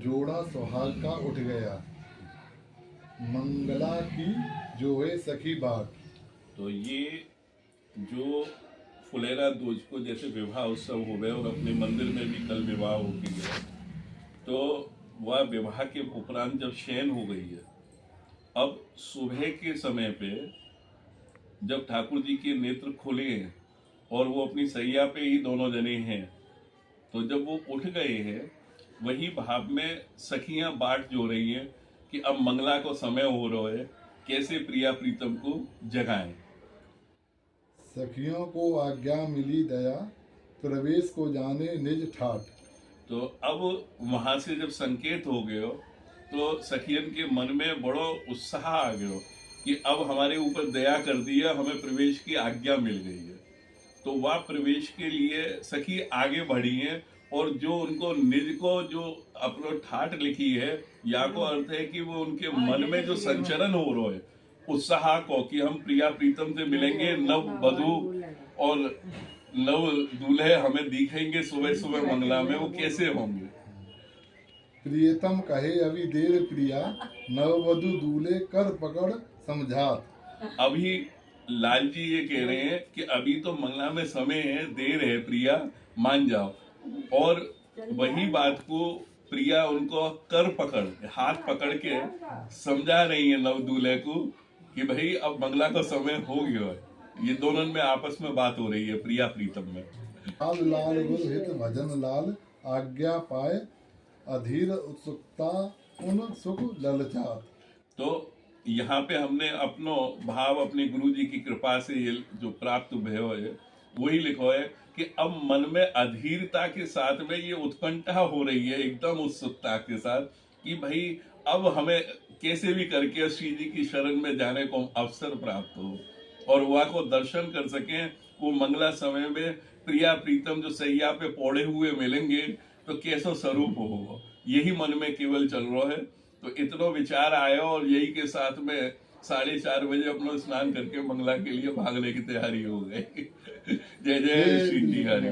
जोड़ा सुहाग का उठ गया, मंगला की जो है सखी बाट। तो ये जो फुलेरा दूज को जैसे विवाह उत्सव हो गए और अपने मंदिर में भी कल विवाह हो के गया, तो वह विवाह के उपरांत जब शयन हो गई है, अब सुबह के समय पे जब ठाकुर जी के नेत्र खुले हैं और वो अपनी सैया पे ही दोनों जने हैं, तो जब वो उठ गए हैं, वही भाव में सखियां बाट जो रही हैं कि अब मंगला को समय हो रहा है, कैसे प्रिया प्रीतम को जगाएं। सखियों को आज्ञा मिली दया, प्रवेश को जाने निज ठाठ। तो अब वहां से जब संकेत हो गए हो, तो सखियन के मन में बड़ो उत्साह आ गयो कि अब हमारे ऊपर दया कर दिया, हमें प्रवेश की आज्ञा मिल गई है। तो वह प्रवेश के लिए सखी आगे बढ़ी हैं, और जो उनको निज को जो अपनो ठाट लिखी है, या को अर्थ है कि वो उनके मन में जो संचरण हो रहा है उत्साह को कि हम प्रिया प्रीतम से मिलेंगे, नव वधु और नव दूल्हे हमें दिखेंगे सुबह सुबह मंगला में, वो कैसे होंगे। प्रियतम कहे अभी देर प्रिया, नववधु दूल्हे कर पकड़ समझात। अभी लाल जी ये कह रहे हैं कि अभी तो मंगला में समय है, देर है प्रिया, मान जाओ। और वही बात को प्रिया उनको कर पकड़, हाथ पकड़ के समझा रही है नव दूल्हे को कि भाई अब मंगला का समय हो गया है। ये दोनों में आपस में बात हो रही है प्रिया प्रीतम में। लाल लाल गुर हित भजन लाल, आज्ञा पाए अधीर उत्सुकता उन सुख ललचात। तो यहाँ पे हमने अपनो भाव अपने गुरु जी की कृपा से ये जो प्राप्त भयो है वही लिखो है कि अब मन में अधीरता के साथ में ये उत्कंठा हो रही है, एकदम उत्सुकता के साथ, कि भाई अब हमें कैसे भी करके श्री जी की शरण में जाने को अवसर प्राप्त हो और वह को दर्शन कर सकें। वो मंगला समय में प्रिया प्रीतम जो सैया पे पौड़े हुए मिलेंगे तो कैसा स्वरूप हो, यही मन में केवल चल रहा है। तो इतना विचार आया और यही के साथ में 4:30 बजे अपना स्नान करके मंगला के लिए भागने की तैयारी हो गई। जय जय श्री जी हरि।